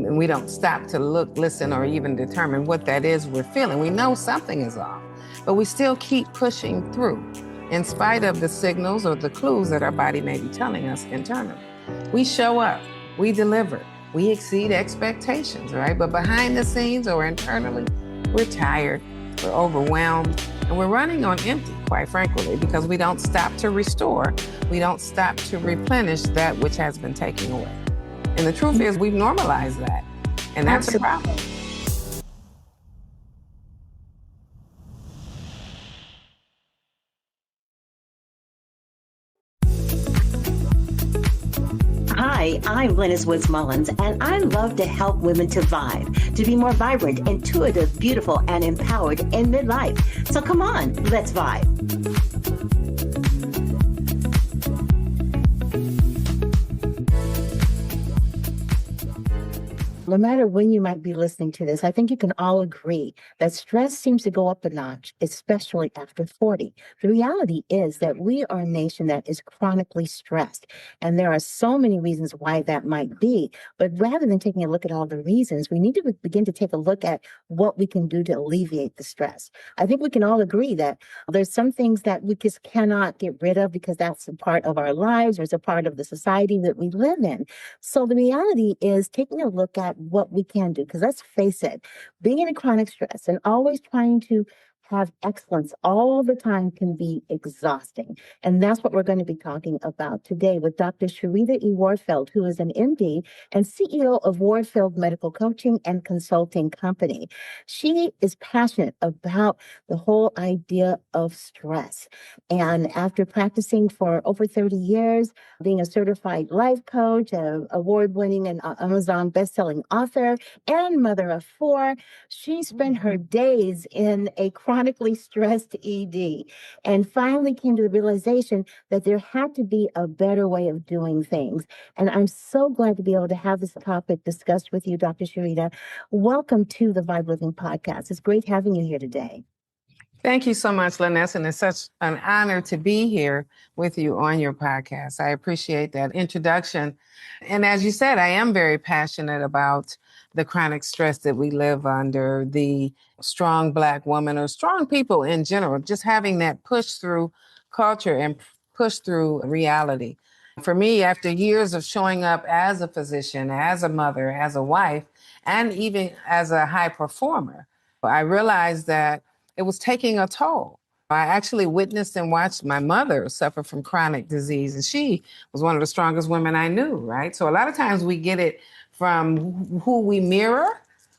and we don't stop to look, listen, or even determine what that is we're feeling. We know something is off, but we still keep pushing through in spite of the signals or the clues that our body may be telling us internally. We show up, we deliver, we exceed expectations, right? But behind the scenes or internally, we're tired, we're overwhelmed, and we're running on empty, quite frankly, because we don't stop to restore, we don't stop to replenish that which has been taken away. And the truth is, we've normalized that, and that's a problem. Hi, I'm Lynnis Woods-Mullins, and I love to help women to vibe, to be more vibrant, intuitive, beautiful, and empowered in midlife. So come on, let's vibe. No matter when you might be listening to this, I think you can all agree that stress seems to go up a notch, especially after 40. The reality is that we are a nation that is chronically stressed, and there are so many reasons why that might be. But rather than taking a look at all the reasons, we need to begin to take a look at what we can do to alleviate the stress. I think we can all agree that there's some things that we just cannot get rid of because that's a part of our lives or it's a part of the society that we live in. So the reality is taking a look at what we can do, because let's face it, being in a chronic stress and always trying to have excellence all the time can be exhausting. And that's what we're going to be talking about today with Dr. Sharita E. Warfield, who is an MD and CEO of Warfield Medical Coaching and Consulting Company. She is passionate about the whole idea of stress. And after practicing for over 30 years, being a certified life coach, an award-winning and Amazon best-selling author, and mother of 4, she spent her days in a chronically stressed ED and finally came to the realization that there had to be a better way of doing things. And I'm so glad to be able to have this topic discussed with you, Dr. Sharita. Welcome to the V.I.B.E. Living Podcast. It's great having you here today. Thank you so much, Lynnis, and it's such an honor to be here with you on your podcast. I appreciate that introduction. And as you said, I am very passionate about the chronic stress that we live under, the strong Black woman or strong people in general, just having that push through culture and push through reality. For me, after years of showing up as a physician, as a mother, as a wife, and even as a high performer, I realized that it was taking a toll. I actually witnessed and watched my mother suffer from chronic disease, and she was one of the strongest women I knew, right? So a lot of times we get it from who we mirror,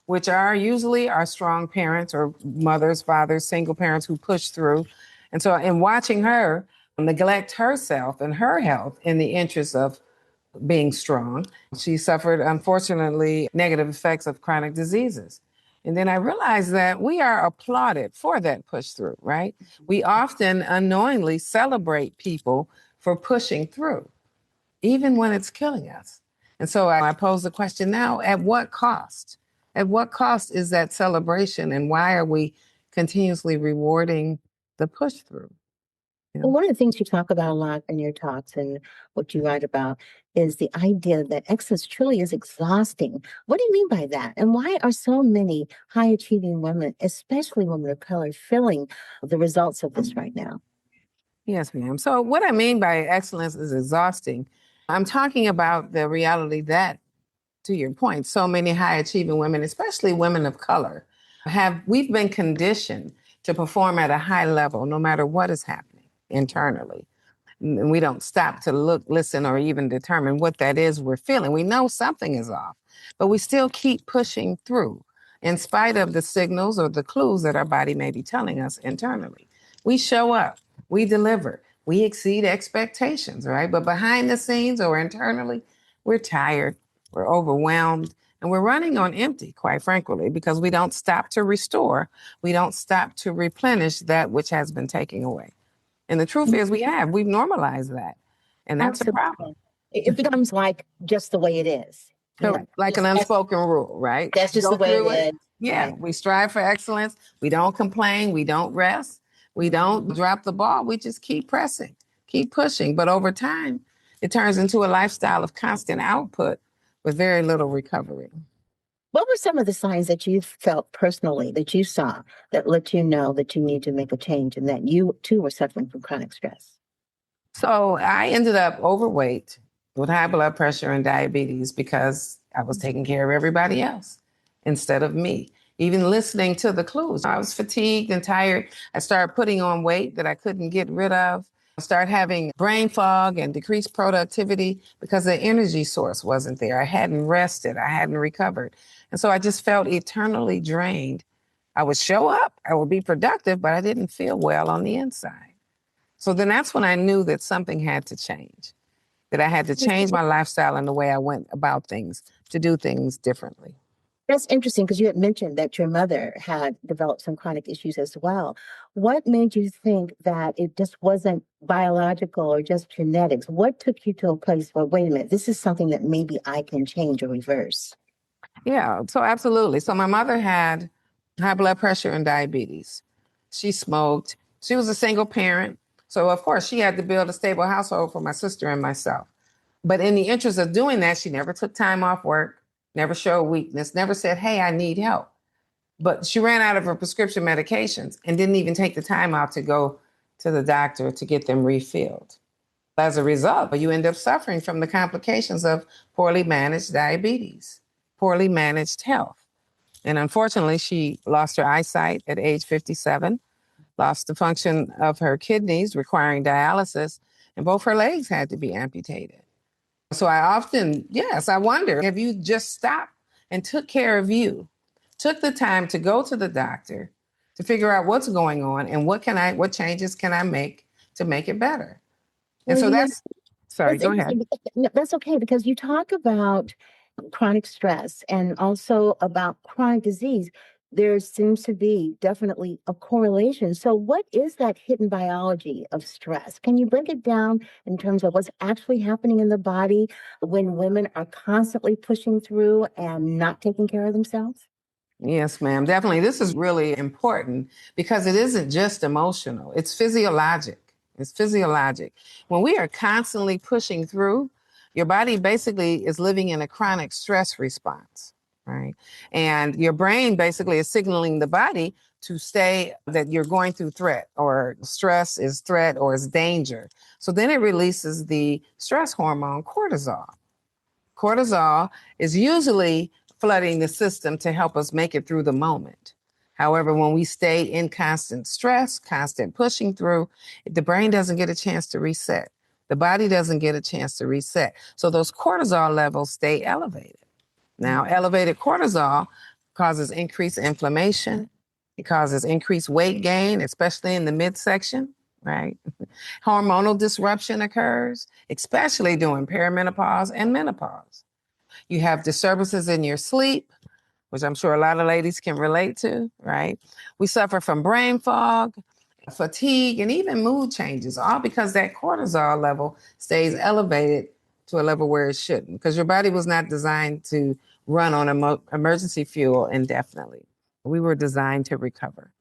which are usually our strong parents or mothers, fathers, single parents who push through. And so in watching her neglect herself and her health in the interest of being strong, she suffered, unfortunately, negative effects of chronic diseases. And then I realized that we are applauded for that push through, right? We often unknowingly celebrate people for pushing through, even when it's killing us. And so I pose the question now, at what cost? At what cost is that celebration, and why are we continuously rewarding the push through? Well, one of the things you talk about a lot in your talks and what you write about is the idea that excellence truly is exhausting. What do you mean by that? And why are so many high achieving women, especially women of color, feeling the results of this right now? Yes, ma'am. So what I mean by excellence is exhausting. I'm talking about the reality that, to your point, so many high achieving women, especially women of color, we've been conditioned to perform at a high level, no matter what is happening internally. And we don't stop to look, listen, or even determine what that is we're feeling. We know something is off, but we still keep pushing through in spite of the signals or the clues that our body may be telling us internally. We show up, we deliver, we exceed expectations, right? But behind the scenes or internally, we're tired, we're overwhelmed, and we're running on empty, quite frankly, because we don't stop to restore, we don't stop to replenish that which has been taken away. And the truth is we've normalized that. And that's a problem. It becomes like just the way it is. Correct. Like an unspoken rule, right? That's just the way it is. Yeah, Right. we strive for excellence. We don't complain. We don't rest. We don't drop the ball. We just keep pressing, keep pushing. But over time, it turns into a lifestyle of constant output with very little recovery. What were some of the signs that you felt personally that you saw that let you know that you need to make a change and that you too were suffering from chronic stress? So I ended up overweight with high blood pressure and diabetes because I was taking care of everybody else instead of me. Even listening to the clues, I was fatigued and tired. I started putting on weight that I couldn't get rid of. I started having brain fog and decreased productivity because the energy source wasn't there. I hadn't rested, I hadn't recovered. And so I just felt eternally drained. I would show up, I would be productive, but I didn't feel well on the inside. So then that's when I knew that something had to change, that I had to change my lifestyle and the way I went about things to do things differently. That's interesting because you had mentioned that your mother had developed some chronic issues as well. What made you think that it just wasn't biological or just genetics? What took you to a place where, wait a minute, this is something that maybe I can change or reverse? Yeah, so absolutely. So my mother had high blood pressure and diabetes. She smoked. She was a single parent. So, of course, she had to build a stable household for my sister and myself. But in the interest of doing that, she never took time off work, never showed weakness, never said, hey, I need help. But she ran out of her prescription medications and didn't even take the time out to go to the doctor to get them refilled. As a result, you end up suffering from the complications of poorly managed diabetes, poorly managed health. And unfortunately, she lost her eyesight at age 57, lost the function of her kidneys, requiring dialysis, and both her legs had to be amputated. So I often, yes, I wonder if you just stopped and took care of you, took the time to go to the doctor to figure out what's going on and what changes can I make to make it better. And Well, so you know, sorry, that's go ahead. interesting. No, that's okay because you talk about chronic stress and also about chronic disease. There seems to be definitely a correlation. So, what is that hidden biology of stress? Can you break it down in terms of what's actually happening in the body when women are constantly pushing through and not taking care of themselves? Yes, ma'am. Definitely. This is really important because it isn't just emotional, it's physiologic. It's physiologic. When we are constantly pushing through, your body basically is living in a chronic stress response, right? And your brain basically is signaling the body to stay that you're going through threat or stress is threat or is danger. So then it releases the stress hormone cortisol. Cortisol is usually flooding the system to help us make it through the moment. However, when we stay in constant stress, constant pushing through, the brain doesn't get a chance to reset. The body doesn't get a chance to reset. So those cortisol levels stay elevated. Now, elevated cortisol causes increased inflammation. It causes increased weight gain, especially in the midsection, right? Hormonal disruption occurs, especially during perimenopause and menopause. You have disturbances in your sleep, which I'm sure a lot of ladies can relate to, right? We suffer from brain fog, fatigue, and even mood changes, all because that cortisol level stays elevated to a level where it shouldn't, because your body was not designed to run on emergency fuel indefinitely. We were designed to recover.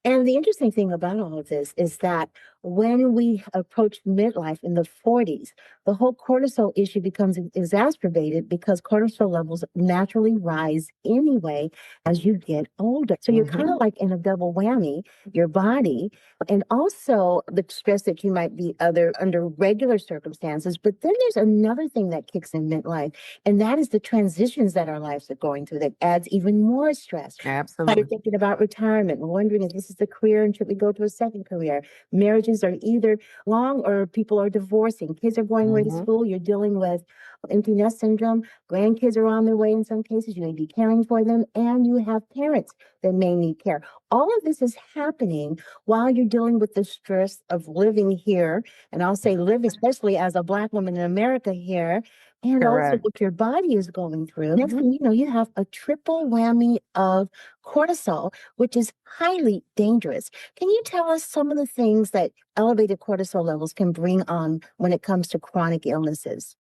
And the interesting thing about all of this is that when we approach midlife in the 40s, the whole cortisol issue becomes exacerbated because cortisol levels naturally rise anyway as you get older. So you're kind of like in a double whammy, your body, and also the stress that you might be under regular circumstances. But then there's another thing that kicks in midlife, and that is the transitions that our lives are going through that adds even more stress. Absolutely. You're thinking about retirement, wondering if this is the career and should we go to a second career. Marriages are either long or people are divorcing. Kids are going away to school. You're dealing with empty nest syndrome. Grandkids are on their way in some cases. You may be caring for them, and you have parents that may need care. All of this is happening while you're dealing with the stress of living here. And I'll say live, especially as a Black woman in America here, and also Correct. what your body is going through. Next thing you know, you have a triple whammy of cortisol, which is highly dangerous. Can you tell us some of the things that elevated cortisol levels can bring on when it comes to chronic illnesses?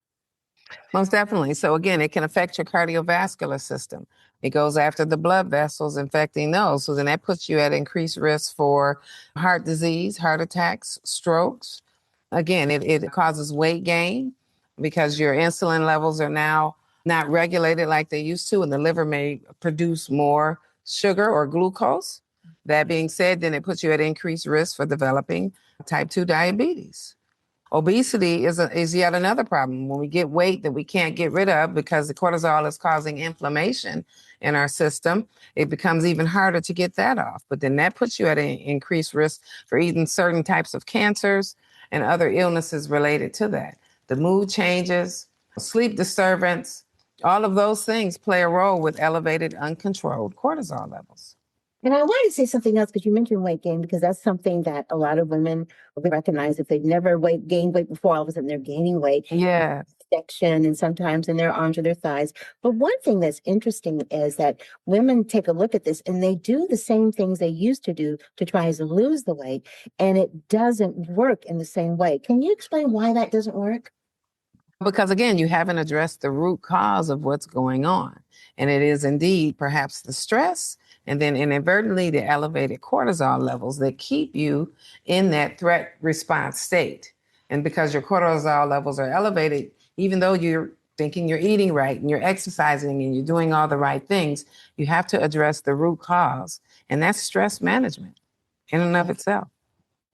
Most definitely. So again, it can affect your cardiovascular system. It goes after the blood vessels, infecting those. So then that puts you at increased risk for heart disease, heart attacks, strokes. Again, it causes weight gain because your insulin levels are now not regulated like they used to, and the liver may produce more sugar or glucose. That being said, then it puts you at increased risk for developing type 2 diabetes. Obesity is yet another problem. When we get weight that we can't get rid of because the cortisol is causing inflammation in our system, it becomes even harder to get that off. But then that puts you at an increased risk for even certain types of cancers and other illnesses related to that. The mood changes, sleep disturbance, all of those things play a role with elevated uncontrolled cortisol levels. And I wanted to say something else because you mentioned weight gain, because that's something that a lot of women will recognize if they've never gained weight before, all of a sudden they're gaining weight. Yeah. Section and sometimes in their arms or their thighs. But one thing that's interesting is that women take a look at this and they do the same things they used to do to try to lose the weight, and it doesn't work in the same way. Can you explain why that doesn't work? Because again, you haven't addressed the root cause of what's going on. And it is indeed perhaps the stress and then inadvertently the elevated cortisol levels that keep you in that threat response state. And because your cortisol levels are elevated, even though you're thinking you're eating right and you're exercising and you're doing all the right things, you have to address the root cause. And that's stress management in and of itself.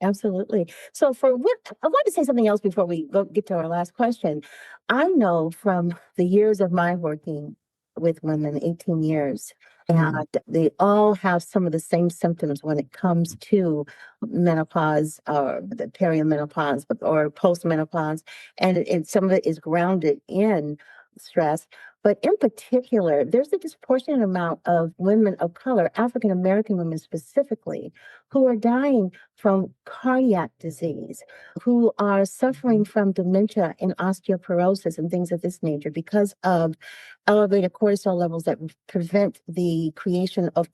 Absolutely. So I want to say something else before we get to our last question. I know from the years of my working with women, 18 years, and they all have some of the same symptoms when it comes to menopause or the perimenopause or postmenopause. And some of it is grounded in stress. But in particular, there's a disproportionate amount of women of color, African American women specifically, who are dying from cardiac disease, who are suffering from dementia and osteoporosis and things of this nature because of elevated cortisol levels that prevent the creation of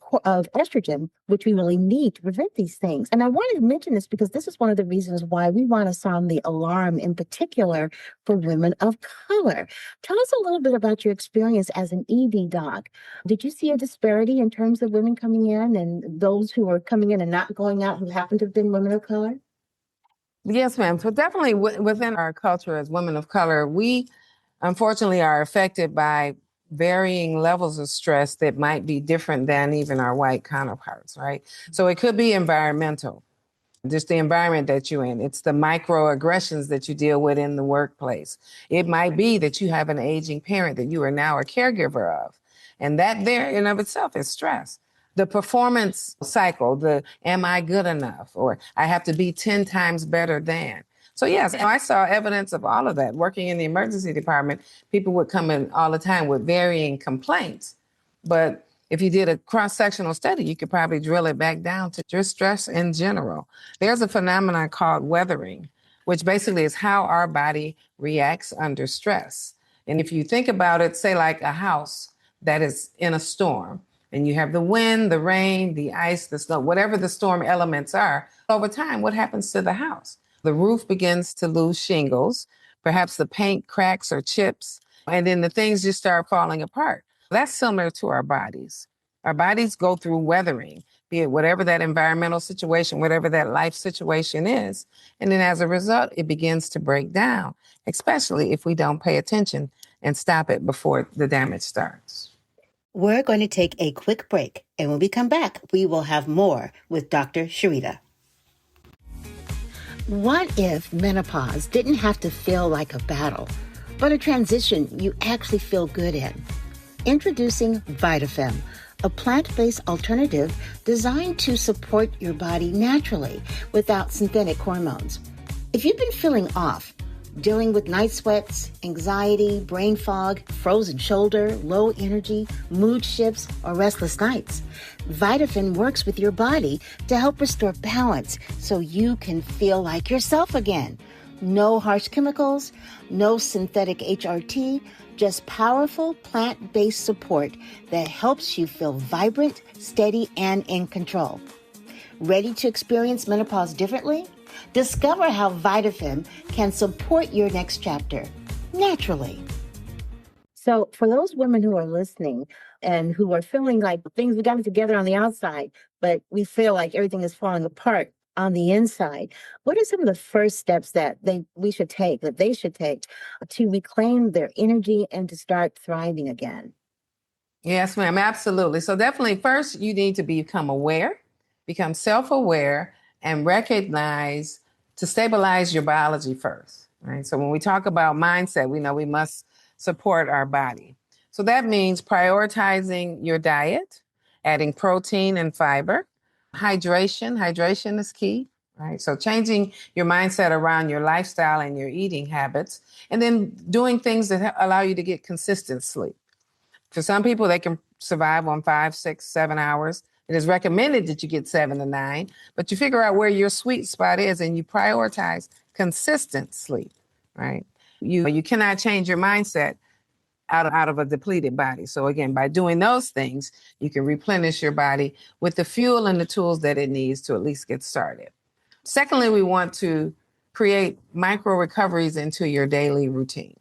estrogen, which we really need to prevent these things. And I wanted to mention this because this is one of the reasons why we want to sound the alarm in particular for women of color. Tell us a little bit about your experience as an ED doc. Did you see a disparity in terms of women coming in and those who are coming in and not going out who happen to have been women of color? Yes, ma'am. So definitely within our culture as women of color, we unfortunately are affected by varying levels of stress that might be different than even our white counterparts, right? So it could be environmental, just the environment that you're in. It's the microaggressions that you deal with in the workplace. It might be that you have an aging parent that you are now a caregiver of. And that there in of itself is stress. The performance cycle, the am I good enough? Or I have to be 10 times better than. So yes, I saw evidence of all of that. Working in the emergency department, people would come in all the time with varying complaints. But if you did a cross-sectional study, you could probably drill it back down to just stress in general. There's a phenomenon called weathering, which basically is how our body reacts under stress. And if you think about it, say like a house that is in a storm, and you have the wind, the rain, the ice, the snow, whatever the storm elements are, over time, what happens to the house? The roof begins to lose shingles, perhaps the paint cracks or chips, and then the things just start falling apart. That's similar to our bodies. Our bodies go through weathering, be it whatever that environmental situation, whatever that life situation is. And then as a result, it begins to break down, especially if we don't pay attention and stop it before the damage starts. We're going to take a quick break, and when we come back, we will have more with Dr. Sharita. What if menopause didn't have to feel like a battle, but a transition you actually feel good in? Introducing VitaFem, a plant-based alternative designed to support your body naturally without synthetic hormones. If you've been feeling off, dealing with night sweats, anxiety, brain fog, frozen shoulder, low energy, mood shifts, or restless nights, VitaFem works with your body to help restore balance so you can feel like yourself again. No harsh chemicals, no synthetic HRT, just powerful plant-based support that helps you feel vibrant, steady, and in control. Ready to experience menopause differently? Discover how VitaFem can support your next chapter naturally. So for those women who are listening and who are feeling like things we got it together on the outside, but we feel like everything is falling apart on the inside. What are some of the first steps that they should take to reclaim their energy and to start thriving again? Yes, ma'am. Absolutely. So definitely first you need to become aware, become self-aware, and recognize to stabilize your biology first, right? So when we talk about mindset, we know we must support our body. So that means prioritizing your diet, adding protein and fiber, hydration. Hydration is key, right? So changing your mindset around your lifestyle and your eating habits, and then doing things that allow you to get consistent sleep. For some people, they can survive on 5, 6, 7 hours. It is recommended that you get 7 to 9, but you figure out where your sweet spot is and you prioritize consistent sleep, right? You cannot change your mindset out of a depleted body. So again, by doing those things, you can replenish your body with the fuel and the tools that it needs to at least get started. Secondly, we want to create micro recoveries into your daily routine.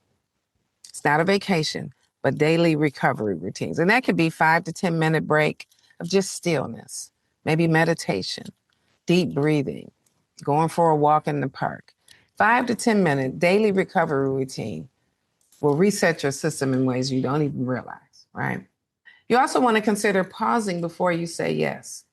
It's not a vacation, but daily recovery routines. And that could be 5 to 10 minute break of just stillness, maybe meditation, deep breathing, going for a walk in the park. 5 to 10 minute daily recovery routine will reset your system in ways you don't even realize, right? You also want to consider pausing before you say yes.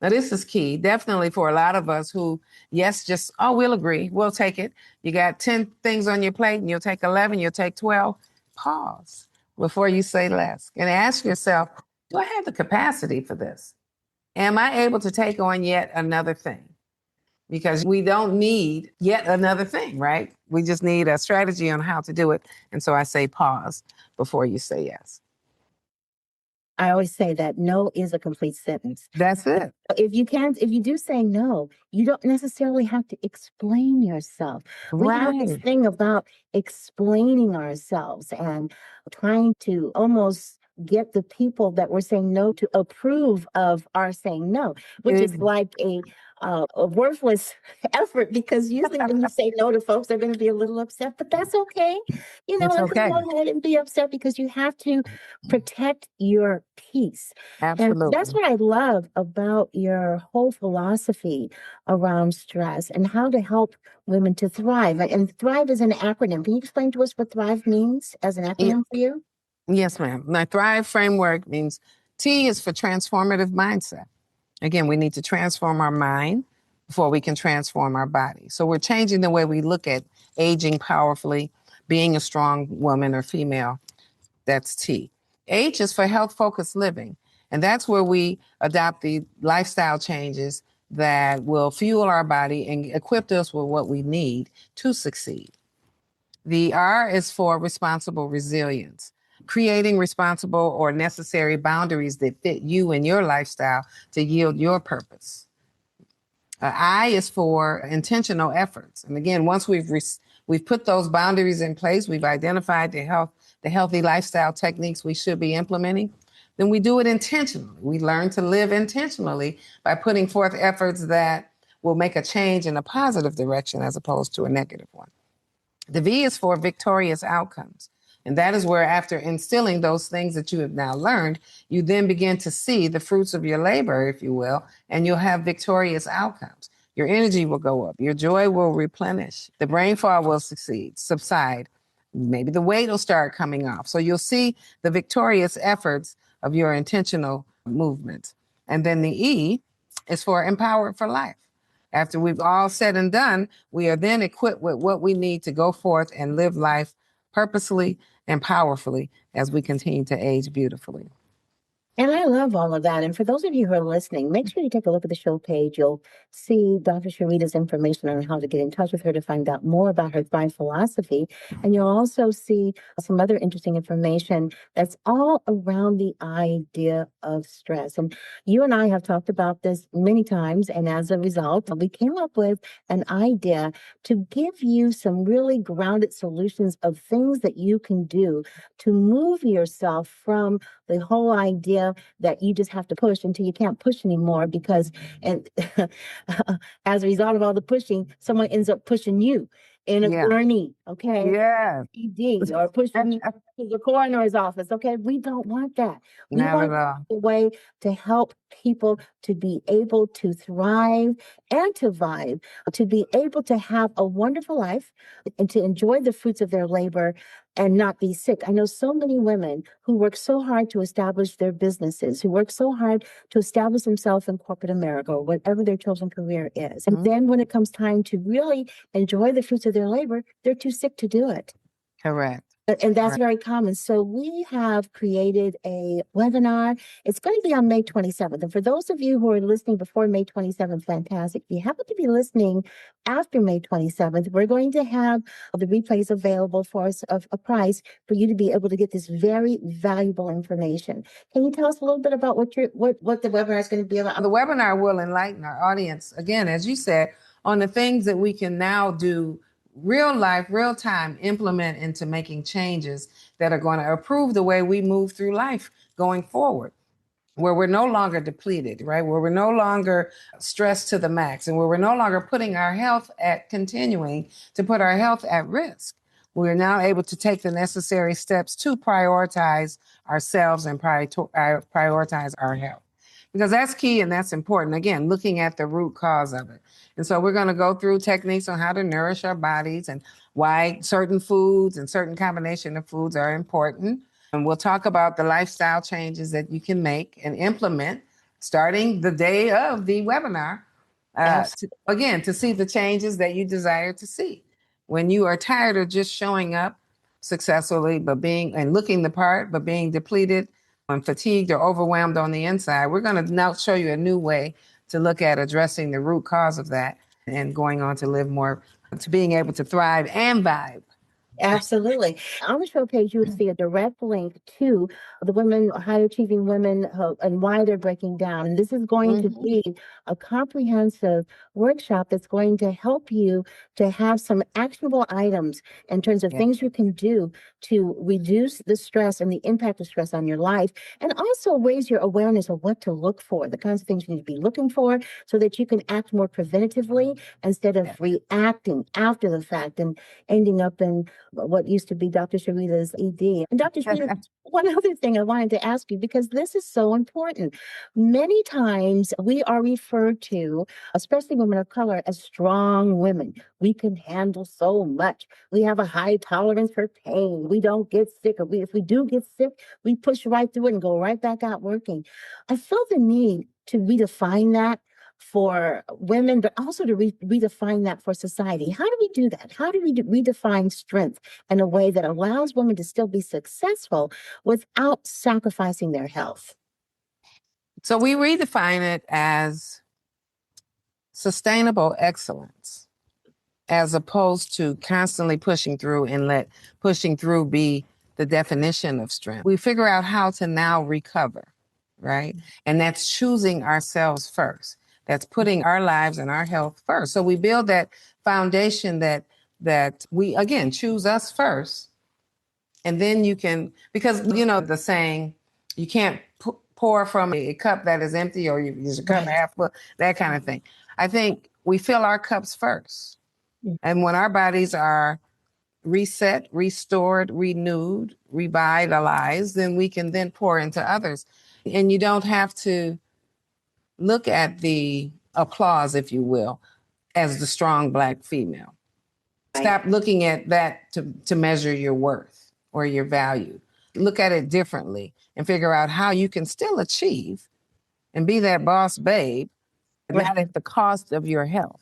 Now, this is key, definitely for a lot of us who, yes, just, oh, we'll agree, we'll take it. You got 10 things on your plate and you'll take 11, you'll take 12. Pause before you say less and ask yourself, do I have the capacity for this? Am I able to take on yet another thing? Because we don't need yet another thing, right? We just need a strategy on how to do it. And so I say pause before you say yes. I always say that no is a complete sentence. That's it. If you do say no, you don't necessarily have to explain yourself. We have this Right. thing about explaining ourselves and trying to almost get the people that we're saying no to approve of our saying no, which is like a worthless effort, because usually when you say no to folks, they're going to be a little upset, but that's okay. It's Let them okay. go ahead and be upset, because you have to protect your peace. And that's Absolutely. what I love about your whole philosophy around stress and how to help women to thrive. And thrive is an acronym. Can you explain to us what thrive means as an acronym for you? Yes, ma'am. My Thrive framework means T is for transformative mindset. Again, we need to transform our mind before we can transform our body. So we're changing the way we look at aging powerfully, being a strong woman or female. That's T. H is for health focused living. And that's where we adopt the lifestyle changes that will fuel our body and equip us with what we need to succeed. The R is for responsible resilience, creating responsible or necessary boundaries that fit you and your lifestyle to yield your purpose. I is for intentional efforts. And again, once we've put those boundaries in place, we've identified the healthy lifestyle techniques we should be implementing, then we do it intentionally. We learn to live intentionally by putting forth efforts that will make a change in a positive direction as opposed to a negative one. The V is for victorious outcomes. And that is where, after instilling those things that you have now learned, you then begin to see the fruits of your labor, if you will, and you'll have victorious outcomes. Your energy will go up. Your joy will replenish. The brain fog will subside. Maybe the weight will start coming off. So you'll see the victorious efforts of your intentional movement. And then the E is for empowered for life. After we've all said and done, we are then equipped with what we need to go forth and live life purposely and powerfully as we continue to age beautifully. And I love all of that. And for those of you who are listening, make sure you take a look at the show page. You'll see Dr. Sharita's information on how to get in touch with her to find out more about her Thrive philosophy. And you'll also see some other interesting information that's all around the idea of stress. And you and I have talked about this many times. And as a result, we came up with an idea to give you some really grounded solutions of things that you can do to move yourself from the whole idea that you just have to push until you can't push anymore, because and as a result of all the pushing, someone ends up pushing you. in a Yeah. gurney, okay? Yes. ED or pushing to the coroner's office. Okay, we don't want that. We Not want at all. a way to help people to be able to thrive and to vibe, to be able to have a wonderful life and to enjoy the fruits of their labor and not be sick. I know so many women who work so hard to establish their businesses, who work so hard to establish themselves in corporate America or whatever their chosen career is. And then when it comes time to really enjoy the fruits of their labor, they're too sick to do it. Correct. And that's very common. So we have created a webinar. It's going to be on May 27th. And for those of you who are listening before May 27th, fantastic. If you happen to be listening after May 27th, we're going to have the replays available for us of a price for you to be able to get this very valuable information. Can you tell us a little bit about what the webinar is going to be about? The webinar will enlighten our audience, again, as you said, on the things that we can now do real life, real time, implement into making changes that are going to improve the way we move through life going forward, where we're no longer depleted, right? Where we're no longer stressed to the max and where we're no longer putting our health continuing to put our health at risk. We're now able to take the necessary steps to prioritize ourselves and prioritize our health. Because that's key and that's important. Again, looking at the root cause of it. And so we're going to go through techniques on how to nourish our bodies and why certain foods and certain combination of foods are important. And we'll talk about the lifestyle changes that you can make and implement starting the day of the webinar. To see the changes that you desire to see. When you are tired of just showing up successfully, but being and looking the part, but being depleted and fatigued or overwhelmed on the inside, we're going to now show you a new way to look at addressing the root cause of that and going on to live more, to being able to thrive and vibe. Absolutely. On the show page, you would see a direct link to the women, high achieving women, and why they're breaking down. And this is going to be a comprehensive workshop that's going to help you to have some actionable items in terms of things you can do to reduce the stress and the impact of stress on your life, and also raise your awareness of what to look for, the kinds of things you need to be looking for so that you can act more preventatively instead of reacting after the fact and ending up in what used to be Dr. Sharita's ED. And Dr. Sharita, one other thing I wanted to ask you, because this is so important. Many times we are referred to, especially women of color, as strong women. We can handle so much. We have a high tolerance for pain. We don't get sick. If we do get sick, we push right through it and go right back out working. I feel the need to redefine that for women, but also to redefine that for society. How do we do that? How do we redefine strength in a way that allows women to still be successful without sacrificing their health? So we redefine it as sustainable excellence, as opposed to constantly pushing through and let pushing through be the definition of strength. We figure out how to now recover, right? And that's choosing ourselves first. That's putting our lives and our health first. So we build that foundation that we, again, choose us first. And then you can, because, you know, the saying, you can't pour from a cup that is empty or you use a cup half full, that kind of thing. I think we fill our cups first. And when our bodies are reset, restored, renewed, revitalized, then we can then pour into others. And you don't have to look at the applause, if you will, as the strong Black female. Stop looking at that to measure your worth or your value. Look at it differently and figure out how you can still achieve and be that boss babe, not at the cost of your health.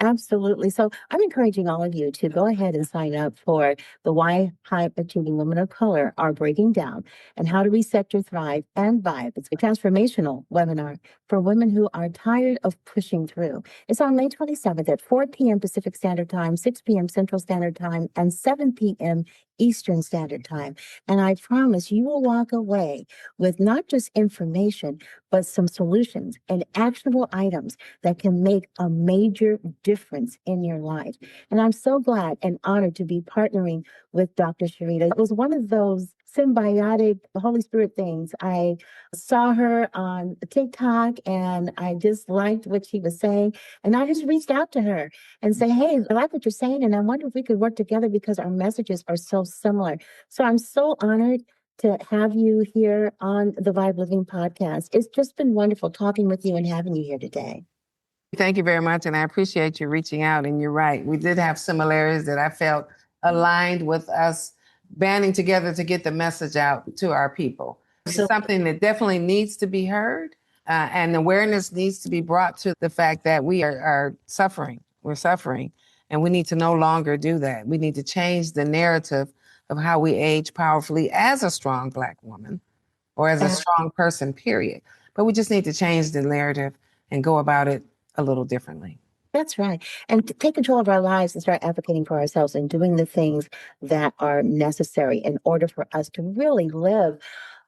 Absolutely. So I'm encouraging all of you to go ahead and sign up for the Why High Achieving Women of Color Are Breaking Down and How to Reset Your Thrive and Vibe. It's a transformational webinar for women who are tired of pushing through. It's on May 27th at 4 p.m. Pacific Standard Time, 6 p.m. Central Standard Time, and 7 p.m. Eastern Standard Time. And I promise you will walk away with not just information, but some solutions and actionable items that can make a major difference in your life. And I'm so glad and honored to be partnering with Dr. Sharita. It was one of those symbiotic Holy Spirit things. I saw her on TikTok and I just liked what she was saying. And I just reached out to her and say, hey, I like what you're saying. And I wonder if we could work together because our messages are so similar. So I'm so honored to have you here on the Vibe Living podcast. It's just been wonderful talking with you and having you here today. Thank you very much. And I appreciate you reaching out. And you're right. We did have similarities that I felt aligned with us banding together to get the message out to our people. It's something that definitely needs to be heard. And awareness needs to be brought to the fact that we are suffering. We're suffering. And we need to no longer do that. We need to change the narrative of how we age powerfully as a strong Black woman or as a strong person, period. But we just need to change the narrative and go about it a little differently. That's right. And to take control of our lives and start advocating for ourselves and doing the things that are necessary in order for us to really live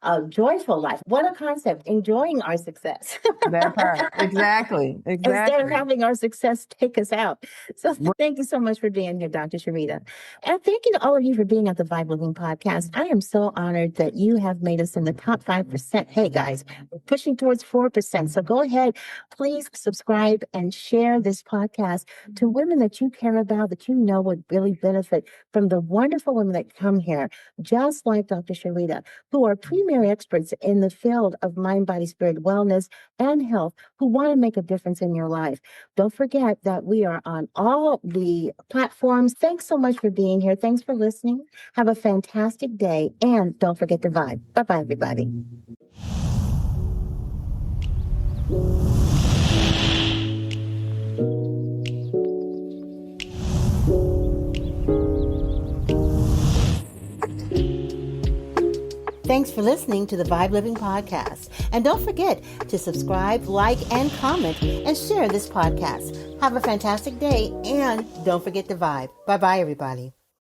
a joyful life. What a concept, enjoying our success. That part. Exactly. Instead of having our success take us out. So thank you so much for being here, Dr. Sharita. And thank you to all of you for being at the Vibe Living podcast. I am so honored that you have made us in the top 5%. Hey, guys, we're pushing towards 4%. So go ahead, please subscribe and share this podcast to women that you care about, that you know would really benefit from the wonderful women that come here, just like Dr. Sharita, who are primary experts in the field of mind, body, spirit, wellness, and health, who want to make a difference in your life. Don't forget that we are on all the platforms. Thanks so much for being here. Thanks for listening. Have a fantastic day. And don't forget to vibe. Bye-bye, everybody. Thanks for listening to the Vibe Living Podcast. And don't forget to subscribe, like, and comment, and share this podcast. Have a fantastic day, and don't forget to vibe. Bye-bye, everybody.